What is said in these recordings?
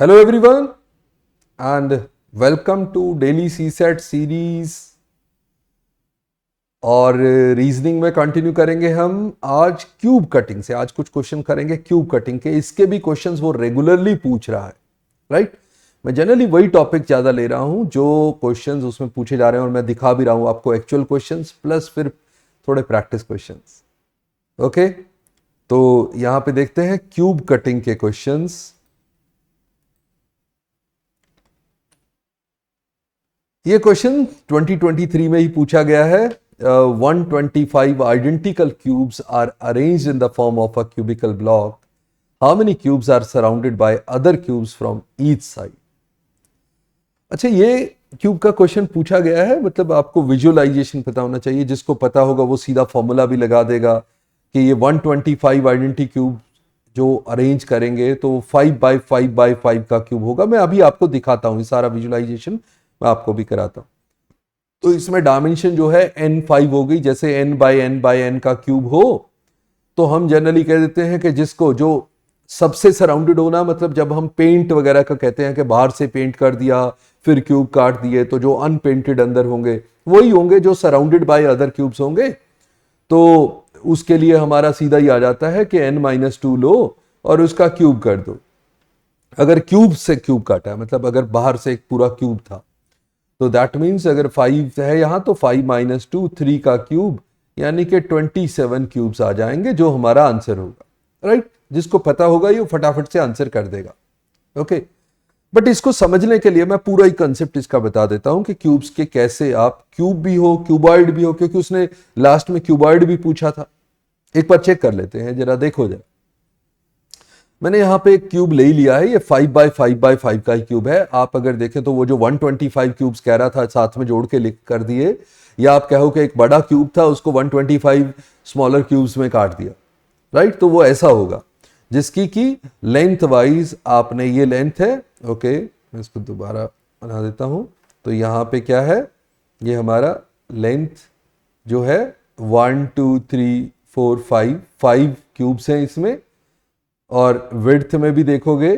Hello everyone and welcome to daily C set series. और reasoning में continue करेंगे हम आज क्यूब कटिंग से। आज कुछ क्वेश्चन करेंगे क्यूब कटिंग के। इसके भी क्वेश्चंस वो रेगुलरली पूछ रहा है, राइट। मैं जनरली वही टॉपिक ज़्यादा ले रहा हूँ जो क्वेश्चंस उसमें पूछे जा रहे हैं, और मैं दिखा भी रहा हूँ आपको एक्चुअल क्वेश्चंस प्लस फिर थोड़े प्रैक्टिस क्वेश्चंस। ओके, तो यहाँ पे देखते हैं क्यूब कटिंग के क्वेश्चंस। ये क्वेश्चन 2023 में ही पूछा गया है। 125 identical cubes are arranged in the form of a cubical block. How many cubes are surrounded by other cubes from each side. अच्छा, ये क्यूब का क्वेश्चन पूछा गया है, मतलब आपको विजुअलाइजेशन पता होना चाहिए। जिसको पता होगा वो सीधा फॉर्मूला भी लगा देगा कि ये 125 आइडेंटिटी क्यूब जो अरेंज करेंगे तो 5 बाय 5 बाय 5 का क्यूब होगा। मैं अभी आपको दिखाता हूँ, ये सारा विजुअलाइजेशन मैं आपको भी कराता हूं। तो इसमें डायमेंशन जो है n5 हो गई। जैसे n बाय n का क्यूब हो तो हम जनरली कह देते हैं कि जिसको जो सबसे सराउंडेड होना, मतलब जब हम पेंट वगैरह का कहते हैं कि बाहर से पेंट कर दिया फिर क्यूब काट दिए, तो जो अनपेंटेड अंदर होंगे वही होंगे जो सराउंडेड बाय अदर क्यूब्स होंगे। तो उसके लिए हमारा सीधा ही आ जाता है कि n-2 लो और उसका क्यूब कर दो। अगर क्यूब से क्यूब काटा है, मतलब अगर बाहर से एक पूरा क्यूब था, तो दैट मीन्स अगर 5 है यहां तो 5 - 2 3 का क्यूब, यानी कि 27 क्यूब्स आ जाएंगे जो हमारा आंसर होगा, राइट। जिसको पता होगा ये फटाफट से आंसर कर देगा। ओके, बट इसको समझने के लिए मैं पूरा ही कंसेप्ट इसका बता देता हूं कि क्यूब्स के कैसे आप क्यूब भी हो क्यूबॉइड भी हो, क्योंकि उसने लास्ट में क्यूबॉइड भी पूछा था। एक बार चेक कर लेते हैं, जरा देखो जरा। मैंने यहाँ पे एक क्यूब ले लिया है, ये 5 बाय 5 बाय 5 का ही क्यूब है। आप अगर देखें तो वो जो 125 क्यूब्स कह रहा था साथ में जोड़ के लिख कर दिए, या आप कहो कि एक बड़ा क्यूब था उसको 125 स्मॉलर क्यूब्स में काट दिया, राइट। तो वो ऐसा होगा जिसकी कि लेंथ वाइज आपने, ये लेंथ है। ओके, मैं इसको दोबारा बना देता हूं। तो यहाँ पे क्या है, ये हमारा लेंथ जो है 1 2 3 4 5 क्यूब्स हैं इसमें, और विड्थ में भी देखोगे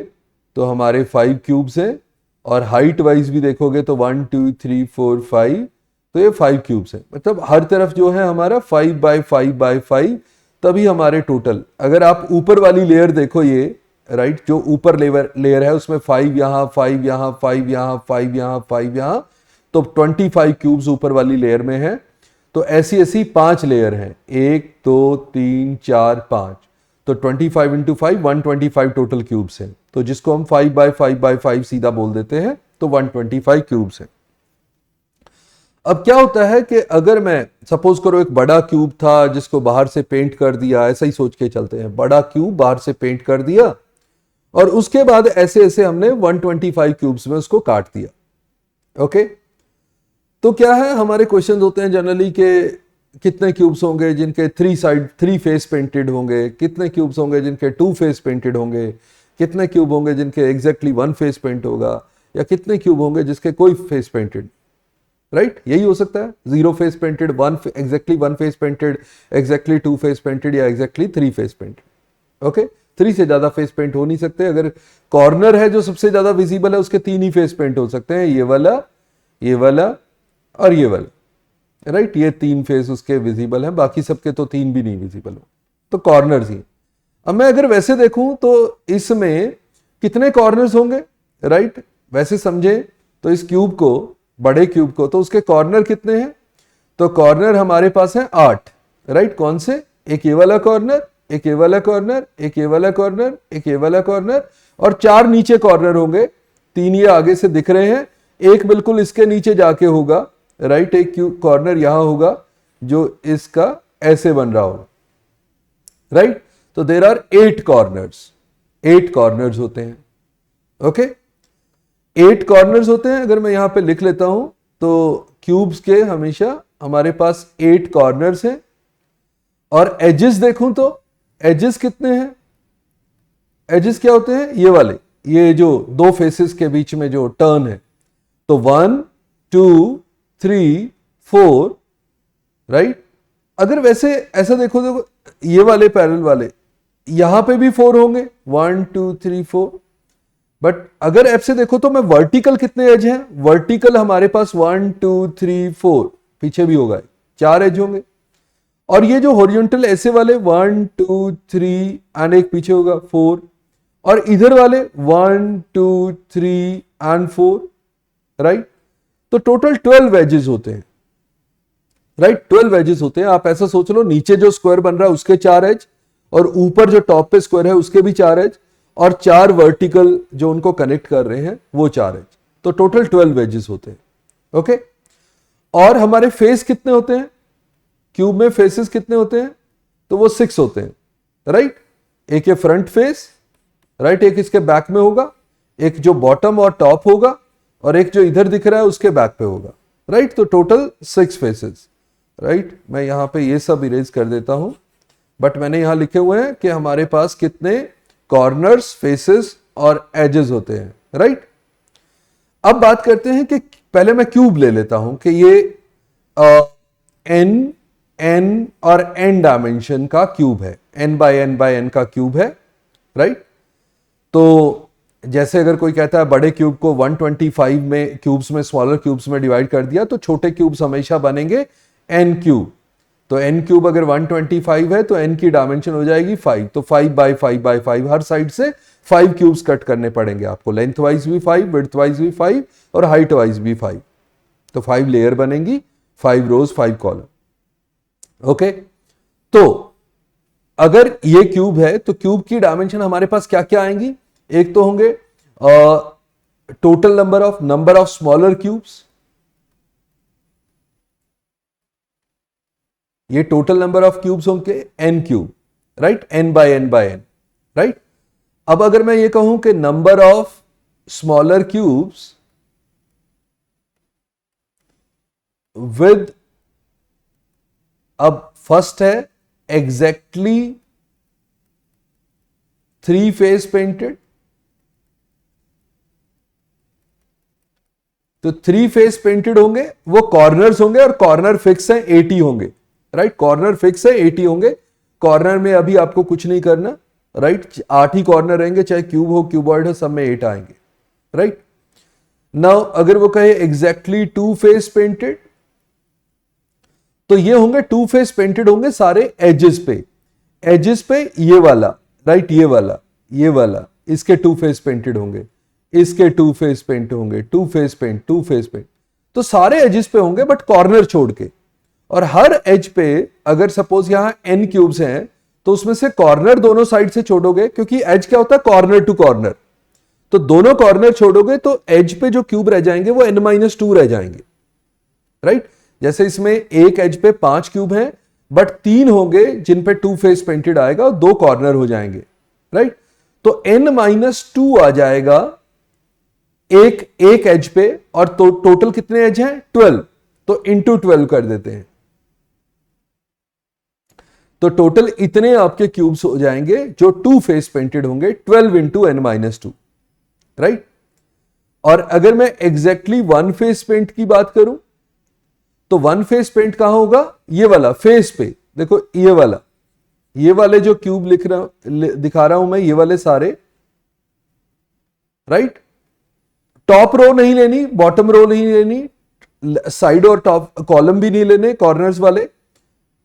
तो हमारे 5 क्यूब्स हैं, और हाइट वाइज भी देखोगे तो 1 2 3 4 5, तो ये 5 क्यूब्स हैं। मतलब हर तरफ जो है हमारा 5 बाय 5 बाय 5, तभी हमारे टोटल। अगर आप ऊपर वाली लेयर देखो ये, राइट, जो ऊपर लेयर है उसमें 5 यहाँ 5 यहाँ 5 यहाँ 5 यहाँ 5 यहाँ, तो 25 क्यूब्स ऊपर वाली लेयर में है। तो ऐसी ऐसी 5 लेयर हैं, 1 2 3 4 5, तो 25 × 5 125 टोटल क्यूब्स हैं। तो जिसको हम 5 बाय 5 बाय 5 सीधा बोल देते हैं, तो 125 क्यूब्स हैं। अब क्या होता है कि अगर मैं सपोज करो एक बड़ा क्यूब था जिसको बाहर से पेंट कर दिया, ऐसा ही सोच के चलते हैं, बड़ा क्यूब बाहर से पेंट कर दिया और उसके बाद ऐसे ऐसे हमने 125 क्यूब्स में उसको काट दिया। ओके, तो क्या है, हमारे क्वेश्चन होते हैं जनरली के कितने क्यूब्स होंगे जिनके 3 फेस पेंटेड होंगे, कितने क्यूब्स होंगे जिनके 2 फेस पेंटेड होंगे, कितने क्यूब होंगे जिनके एग्जैक्टली 1 फेस पेंट होगा, या कितने क्यूब होंगे जिसके कोई फेस पेंटेड, राइट। यही हो सकता है, 0 face painted, exactly 1 face painted, exactly 2 face painted, या एग्जैक्टली 3 फेस पेंटेड। ओके, 3 से ज्यादा फेस पेंट हो नहीं सकते। अगर कॉर्नर है जो सबसे ज्यादा विजिबल है उसके 3 ही फेस पेंट हो सकते हैं, ये वाला, ये वाला और ये वाला, राइट। ये 3 फेस उसके विजिबल हैं, बाकी सबके तो 3 भी नहीं विजिबल हो, तो कॉर्नर्स ही। अब मैं अगर वैसे देखूं तो इसमें कितने कॉर्नर्स होंगे, राइट। वैसे समझे तो इस क्यूब को, बड़े क्यूब को, तो उसके कॉर्नर कितने हैं, तो कॉर्नर हमारे पास है 8, राइट। कौन से, एक ये वाला कॉर्नर, एक ये वाला कॉर्नर, एक ये वाला कॉर्नर, एक ये वाला कॉर्नर, और 4 नीचे कॉर्नर होंगे। 3 ये आगे से दिख रहे हैं, एक बिल्कुल इसके नीचे जाके होगा, राइट। एक कॉर्नर यहां होगा जो इसका ऐसे बन रहा होगा, राइट। तो देयर आर 8 कॉर्नर्स, 8 कॉर्नर्स होते हैं। ओके, 8 कॉर्नर्स होते हैं। अगर मैं यहां पे लिख लेता हूं तो क्यूब्स के हमेशा हमारे पास 8 कॉर्नर्स हैं। और एजेस देखूं तो एजेस कितने हैं, एजेस क्या होते हैं, ये वाले, ये जो 2 फेसेस के बीच में जो टर्न है, तो 1 2 3 4, राइट। अगर वैसे ऐसा देखो ये वाले पैरेलल वाले, यहां पे भी 4 होंगे, 1 2 3 4, बट अगर एफ से देखो तो मैं वर्टिकल कितने एज हैं, वर्टिकल हमारे पास 1 2 3 4, पीछे भी होगा 4 एज होंगे, और ये जो हॉरिजॉन्टल ऐसे वाले 1 2 3 एंड एक पीछे होगा 4, और इधर वाले 1 2 3 एंड 4, राइट। तो टोटल 12 एजेस होते हैं, राइट, 12 एजेस होते हैं। आप ऐसा सोच लो, नीचे जो स्क्वायर बन रहा है उसके 4 एज, और ऊपर जो टॉप पे स्क्वायर है उसके भी 4 एज, और 4 वर्टिकल जो उनको कनेक्ट कर रहे हैं वो 4 एज। तो टोटल 12 एजेस होते हैं, ओके। और हमारे फेस कितने होते हैं, क्यूब में फेसेस कितने होते हैं, तो वो 6 होते हैं, राइट। एक ये फ्रंट फेस, राइट, एक इसके बैक में होगा, एक जो बॉटम और टॉप होगा, और एक जो इधर दिख रहा है उसके बैक पे होगा, राइट। तो टोटल 6 फेसेस, राइट। मैं यहां पे ये सब इरेज कर देता हूं, बट मैंने यहां लिखे हुए हैं कि हमारे पास कितने कॉर्नर्स, फेसेस और एजेस होते हैं, राइट। अब बात करते हैं कि पहले मैं क्यूब ले लेता हूं कि ये एन और एन डायमेंशन का क्यूब है, एन बाय एन का क्यूब है, राइट। तो जैसे अगर कोई कहता है बड़े क्यूब को 125 में क्यूब्स में, स्मॉलर क्यूब्स में डिवाइड कर दिया, तो छोटे क्यूब्स हमेशा बनेंगे एन क्यूब। तो एन क्यूब अगर 125 है तो एन की डायमेंशन हो जाएगी 5, तो 5 बाय 5 बाय 5, हर साइड से 5 क्यूब्स कट करने पड़ेंगे आपको, लेंथ वाइज भी 5, विड्थ वाइज भी 5 और हाइट वाइज भी 5। तो 5 लेयर बनेंगी, 5 रोज 5 कॉलम, ओके। तो अगर ये क्यूब है तो क्यूब की डायमेंशन हमारे पास क्या क्या आएंगी, एक तो होंगे total number of smaller cubes, ये टोटल नंबर ऑफ क्यूब्स होंगे N cube, right, N by N, right. अब अगर मैं ये कहूं कि number of smaller cubes with, अब फर्स्ट है एग्जैक्टली 3 फेस पेंटेड, तो 3 फेस पेंटेड होंगे, वो कॉर्नर्स होंगे, और कॉर्नर फिक्स है 80 होंगे, राइट। कॉर्नर फिक्स है 80 होंगे, कॉर्नर में अभी आपको कुछ नहीं करना, राइट। 8 ही कॉर्नर रहेंगे, चाहे क्यूब हो क्यूबॉइड हो, सब में 8 आएंगे, राइट। नाउ अगर वो कहे एग्जैक्टली 2 फेस पेंटेड, तो ये होंगे 2 फेस पेंटेड होंगे सारे एजेस पे ये वाला, राइट, ये वाला इसके 2 फेस पेंटेड होंगे, इसके 2 फेस पेंट होंगे, 2 फेस पेंट, तो सारे एजेस पे होंगे बट कॉर्नर छोड़ के। और हर एज पे अगर सपोज यहां n क्यूब्स हैं तो उसमें से कॉर्नर दोनों साइड से छोड़ोगे, क्योंकि एज क्या होता है, कॉर्नर टू कॉर्नर, तो दोनों कॉर्नर छोड़ोगे तो एज पे जो क्यूब रह जाएंगे वो n-2 रह जाएंगे, राइट। जैसे इसमें एक एज पे 5 क्यूब हैं, बट 3 होंगे जिन पे 2 फेस पेंटेड आएगा और 2 कॉर्नर हो जाएंगे, राइट। तो n-2 आ जाएगा एक एज पे, और तो टोटल कितने एज हैं, 12, तो इंटू 12 कर देते हैं, तो टोटल इतने आपके क्यूब्स हो जाएंगे जो 2 फेस पेंटेड होंगे, 12 इंटू n-2, राइट। और अगर मैं एग्जैक्टली 1 फेस पेंट की बात करूं तो 1 फेस पेंट कहां होगा, ये वाला फेस पे, देखो ये वाले जो क्यूब दिखा रहा हूं मैं, ये वाले सारे, राइट। टॉप रो नहीं लेनी, बॉटम रो नहीं लेनी, साइड और टॉप कॉलम भी नहीं लेने, कॉर्नर्स वाले,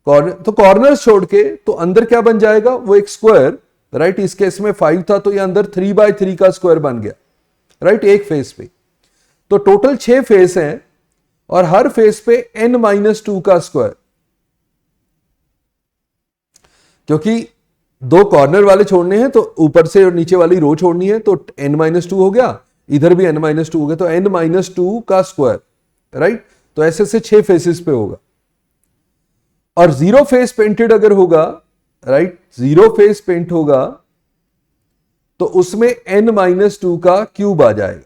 तो कॉर्नर्स छोड़ के तो अंदर क्या बन जाएगा, वो एक स्क्वायर, राइट। इस केस में 5 था तो ये अंदर 3 बाय 3 का स्क्वायर बन गया, राइट, एक फेस पे। तो टोटल 6 फेस हैं, और हर फेस पे n-2 का स्क्वायर, क्योंकि 2 कॉर्नर वाले छोड़ने हैं तो ऊपर से और नीचे वाली रो छोड़नी है, तो n-2 हो गया, इधर भी n-2 हो गया, तो n-2 का स्क्वायर, राइट। तो ऐसे से 6 फेसेस पे होगा। और 0 फेस पेंटेड अगर होगा, राइट, 0 फेस पेंट होगा तो उसमें n-2 का क्यूब आ जाएगा,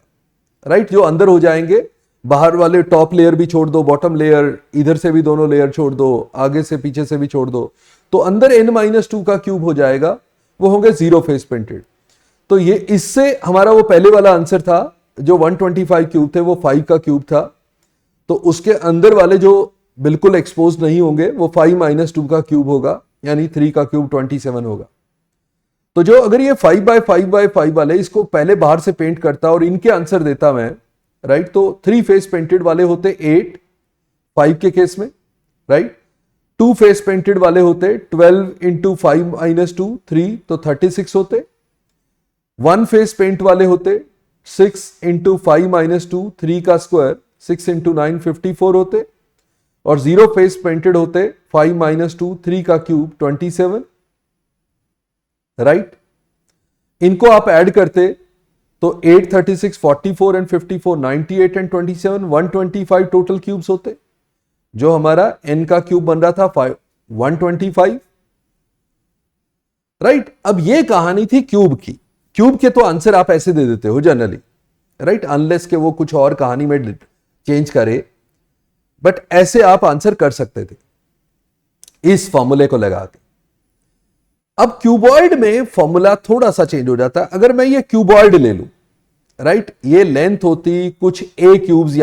राइट, जो अंदर हो जाएंगे। बाहर वाले टॉप लेयर भी छोड़ दो, बॉटम लेयर, इधर से भी दोनों लेयर छोड़ दो, आगे से पीछे से भी छोड़ दो, तो अंदर n-2 का क्यूब हो जाएगा, वो होंगे 0 फेस पेंटेड। तो ये इससे हमारा वो पहले वाला आंसर था, जो 125 क्यूब थे वो 5 का क्यूब था, तो उसके अंदर वाले जो बिल्कुल एक्सपोज नहीं होंगे वो 5-2 का क्यूब होगा, यानी 3 का क्यूब 27 होगा। तो जो अगर ये 5x5x5 वाले इसको पहले बाहर से पेंट करता और इनके आंसर देता मैं, राइट, तो 3 फेस पेंटेड वाले होते 8 5 के केस में, राइट। 2 फेस पेंटेड वाले होते 12 इंटू 5 - 2 3, तो 36 होते। 1 फेस पेंट वाले होते 6 इंटू 5 - 2 3 का स्क्वायर 6 इंटू 9 54 होते। और 0 फेस पेंटेड होते 5 - 2 3 का क्यूब 27, राइट। इनको आप ऐड करते तो 8 36 44 एंड 54 98 एंड 27 125 टोटल क्यूब्स होते। जो हमारा n का क्यूब बन रहा था 125, राइट। अब ये कहानी थी क्यूब की। क्यूब के तो आंसर आप ऐसे दे देते हो जनरली, राइट, अनलेस के वो कुछ और कहानी में चेंज करे, बट ऐसे आप आंसर कर सकते थे इस फॉर्मूले को लगा के। अब क्यूबॉइड में फॉर्मूला थोड़ा सा चेंज हो जाता है। अगर मैं ये क्यूबॉइड ले लूं, राइट, ये लेंथ होती कुछ a क्यूब्स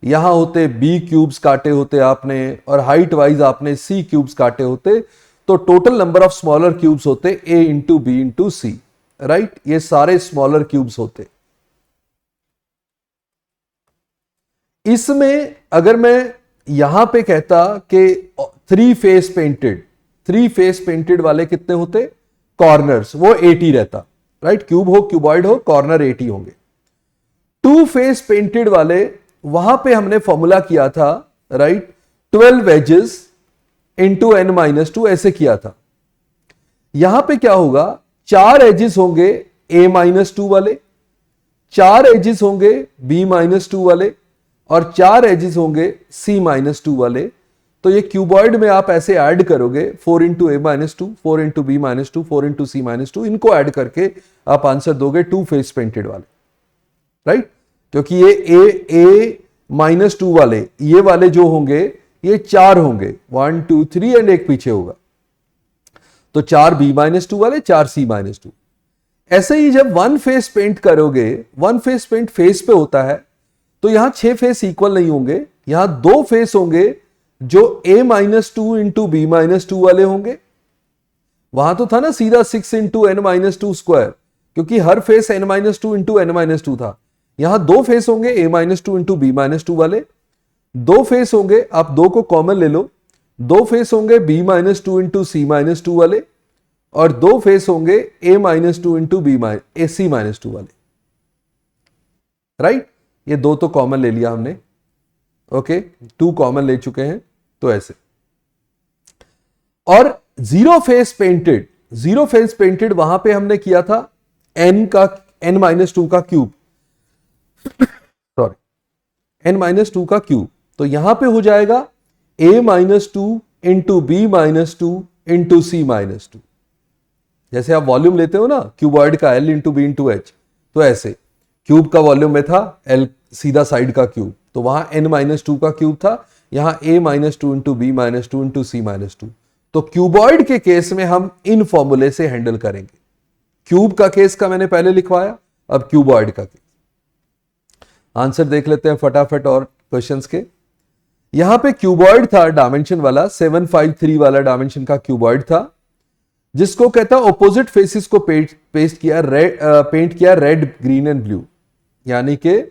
यहां होते b क्यूब्स काटे होते आपने, और हाइट वाइज आपने c क्यूब्स काटे होते, तो total number of smaller cubes होते a into b into c, right. ये सारे स्मॉलर क्यूब्स होते। इसमें अगर मैं यहां पे कहता कि 3 फेस पेंटेड वाले कितने होते, कॉर्नर्स, वो 80 रहता, राइट। क्यूब हो क्यूबॉइड हो कॉर्नर 80 होंगे। 2 फेस पेंटेड वाले, वहां पे हमने फॉर्मूला किया था, राइट, 12 एजेस इंटू n-2 ऐसे किया था। यहां पे क्या होगा, 4 एजेस होंगे a-2 वाले, 4 एजेस होंगे b-2 वाले, और 4 एजेस होंगे c-2 वाले। तो ये क्यूबॉइड में आप ऐसे ऐड करोगे 4 into a-2 4 into b-2 4 into c-2, इनको ऐड करके आप आंसर दोगे 2 फेस पेंटेड वाले, राइट। क्योंकि ये a-2 वाले, ये वाले जो होंगे ये 4 होंगे, 1 2 3 एंड एक पीछे होगा, तो 4 b-2 वाले 4 c-2। ऐसे ही जब 1 फेस पेंट करोगे, 1 फेस पेंट फेस पे होता है, तो यहां 6 फेस इक्वल नहीं होंगे, यहां 2 फेस होंगे जो a-2 इंटू b-2 वाले होंगे। वहां तो था ना सीधा 6 इंटू n-2 स्क्वायर, क्योंकि हर फेस n-2 इंटू n-2 था। यहां 2 फेस होंगे a-2 इंटू b-2 वाले, 2 फेस होंगे, आप 2 को कॉमन ले लो, 2 फेस होंगे b-2 इंटू c-2 वाले, और 2 फेस होंगे a-2 इंटू c-2 वाले, राइट। ये 2 तो कॉमन ले लिया हमने, ओके, 2 कॉमन ले चुके हैं, तो ऐसे। और 0 फेस पेंटेड वहां पे हमने किया था n-2 का क्यूब, सॉरी n-2 का क्यूब। तो यहां पे हो जाएगा a-2 into b-2 into c-2। जैसे आप वॉल्यूम लेते हो ना क्यूबॉइड का, l into B into H, तो ऐसे क्यूब का वॉल्यूम में था l सीधा साइड का क्यूब, तो वहां n-2 का क्यूब था, यहां a-2 into b-2 into c-2। तो क्यूबॉइड के केस में हम इन फॉर्मूले से हैंडल करेंगे। क्यूब का केस का मैंने पहले लिखवाया, अब क्यूबॉइड का केस। आंसर देख लेते हैं फटाफट और क्वेश्चंस के। यहां पे क्यूबॉइड था डायमेंशन वाला, 753 वाला डायमेंशन का क्यूबॉइड था, जिसको कहता है ऑपोजिट फेसिस को पेंट किया रेड ग्रीन एंड ब्लू। यानी कि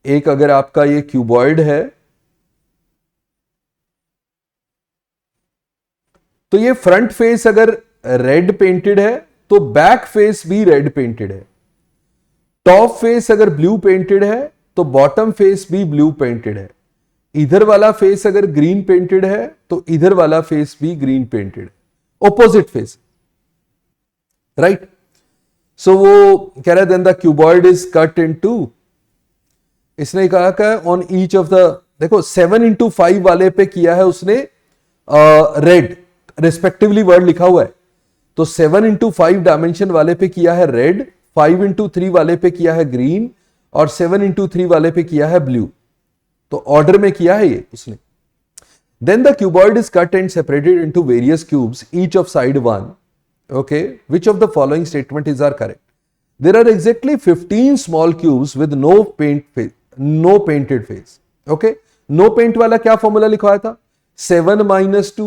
एक अगर आपका ये क्यूबॉइड है, तो ये फ्रंट फेस अगर रेड पेंटेड है तो बैक फेस भी रेड पेंटेड है। टॉप फेस अगर ब्लू पेंटेड है तो बॉटम फेस भी ब्लू पेंटेड है। इधर वाला फेस अगर ग्रीन पेंटेड है तो इधर वाला फेस भी ग्रीन पेंटेड है, ऑपोजिट फेस, राइट। सो वो कह रहा है then the cuboid is cut in two, इसने कहा कि ऑन ईच ऑफ द, देखो 7 इंटू 5 वाले पे किया है उसने रेड, रिस्पेक्टिवली वर्ड लिखा हुआ है, तो 7 इंटू 5 डायमेंशन वाले पे किया है रेड, 5 इंटू 3 वाले पे किया है ग्रीन, और 7 इंटू 3 वाले पे किया है ब्लू। तो ऑर्डर में किया है ये उसने। Then the cuboid is cut and separated into various cubes each of side 1. Okay, which of the following statement is are correct? There are exactly 15 small cubes with no painted face. Okay, no paint वाला क्या formula लिखवाया था? 7 - 2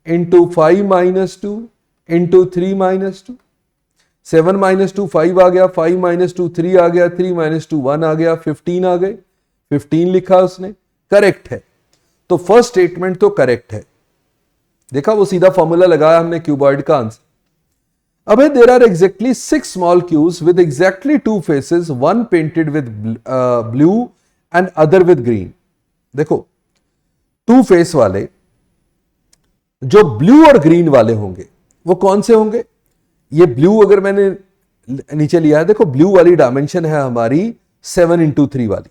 into 5 - 2 into 3 - 2. 7 minus 2 5 आ गया, 5 minus 2 3 आ गया, 3 minus 2 1 आ गया, 15 आ गए, 15 लिखा उसने, करेक्ट है। तो फर्स्ट स्टेटमेंट तो करेक्ट है। देखा, वो सीधा फॉर्मूला लगाया हमने क्यूबॉइड का आंसर। अब है there are exactly 6 small cubes with exactly 2 faces, one painted with blue and other with green. देखो 2 फेस वाले जो ब्लू और ग्रीन वाले होंगे वो कौन से होंगे? ये ब्लू अगर मैंने नीचे लिया है, देखो ब्लू वाली डायमेंशन है हमारी 7x3 वाली,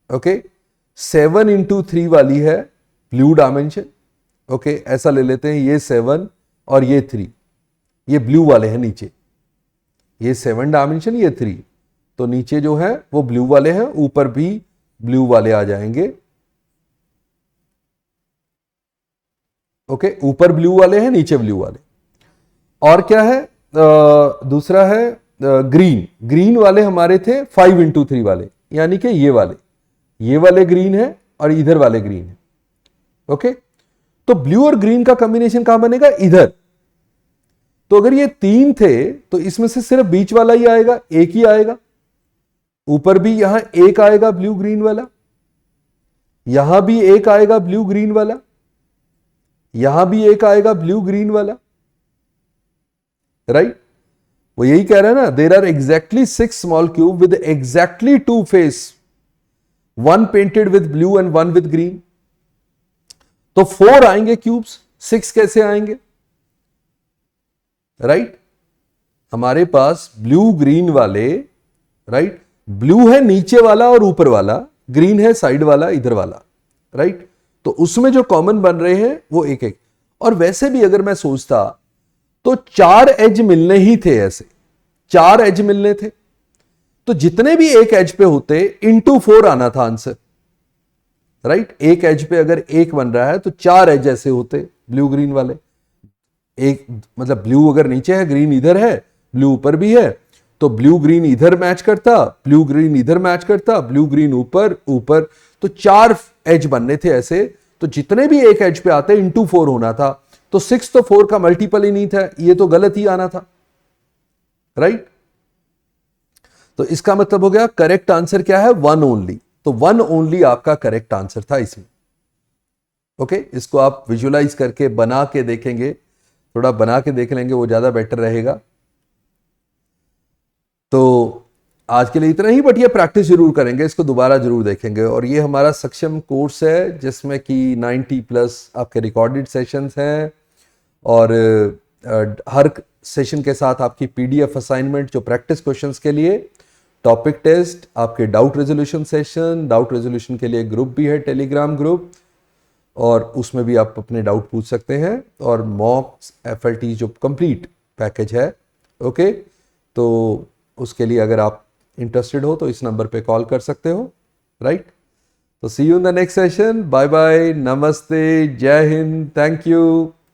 ओके 7x3 वाली है ब्लू डायमेंशन, ओके ऐसा ले लेते हैं, ये 7 और ये 3, ये ब्लू वाले हैं नीचे, ये 7 डायमेंशन, ये 3, तो नीचे जो है वो ब्लू वाले हैं, ऊपर भी ब्लू वाले आ जाएंगे, ओके ऊपर ब्लू वाले हैं, नीचे ब्लू वाले। और क्या है, दूसरा है ग्रीन, ग्रीन वाले हमारे थे 5x3 वाले, यानी कि ये वाले ग्रीन है और इधर वाले ग्रीन है, ओके। तो ब्लू और ग्रीन का कॉम्बिनेशन कहां बनेगा? इधर। तो अगर ये 3 थे तो इसमें से सिर्फ बीच वाला ही आएगा, एक ही आएगा, ऊपर भी यहां एक आएगा ब्लू ग्रीन वाला, यहां भी एक आएगा ब्लू ग्रीन वाला, यहां भी एक आएगा ब्लू ग्रीन वाला, राइट। वो यही कह रहा है ना, there are exactly 6 small cube with exactly 2 face, one painted with blue and one with green. तो 4 आएंगे क्यूब्स, 6 कैसे आएंगे? राइट, हमारे पास ब्लू ग्रीन वाले, राइट, ब्लू है नीचे वाला और ऊपर वाला, ग्रीन है साइड वाला इधर वाला, राइट। तो उसमें जो कॉमन बन रहे हैं वो एक एक। और वैसे भी अगर मैं सोचता तो 4 एज मिलने ही थे, ऐसे 4 एज मिलने थे, तो जितने भी एक एज पे होते इंटू 4 आना था आंसर, राइट। एक एज पे अगर एक बन रहा है तो 4 एज ऐसे होते ब्लू ग्रीन वाले, एक मतलब ब्लू अगर नीचे है, ग्रीन इधर है, ब्लू ऊपर भी है, तो ब्लू ग्रीन इधर मैच करता, ब्लू ग्रीन इधर मैच करता, ब्लू ग्रीन ऊपर ऊपर, तो 4 एज बनने थे ऐसे। तो जितने भी एक एज पे आते इंटू 4 होना था, तो 6 तो 4 का मल्टीपल ही नहीं था, ये तो गलत ही आना था, राइट। तो इसका मतलब हो गया करेक्ट आंसर क्या है? 1 ओनली। तो 1 ओनली आपका करेक्ट आंसर था इसमें, ओके। इसको आप विजुलाइज करके बना के देखेंगे, थोड़ा बना के देख लेंगे, वो ज्यादा बेटर रहेगा। तो आज के लिए इतना ही, बट ये प्रैक्टिस जरूर करेंगे, इसको दोबारा जरूर देखेंगे। और ये हमारा सक्षम कोर्स है जिसमें कि 90+ आपके रिकॉर्डेड सेशंस हैं, और हर सेशन के साथ आपकी PDF असाइनमेंट जो प्रैक्टिस क्वेश्चंस के लिए, टॉपिक टेस्ट, आपके doubt resolution session, doubt resolution के लिए ग्रुप भी है, टेलीग्राम ग्रुप, और उसमें भी आप अपने डाउट पूछ सकते हैं, और मॉक FLT जो कंप्लीट पैकेज है, ओके। तो उसके लिए अगर आप इंटरेस्टेड हो तो इस नंबर पे कॉल कर सकते हो, राइट। तो see you in the next session, bye bye, नमस्ते, जय हिंद, थैंक यू।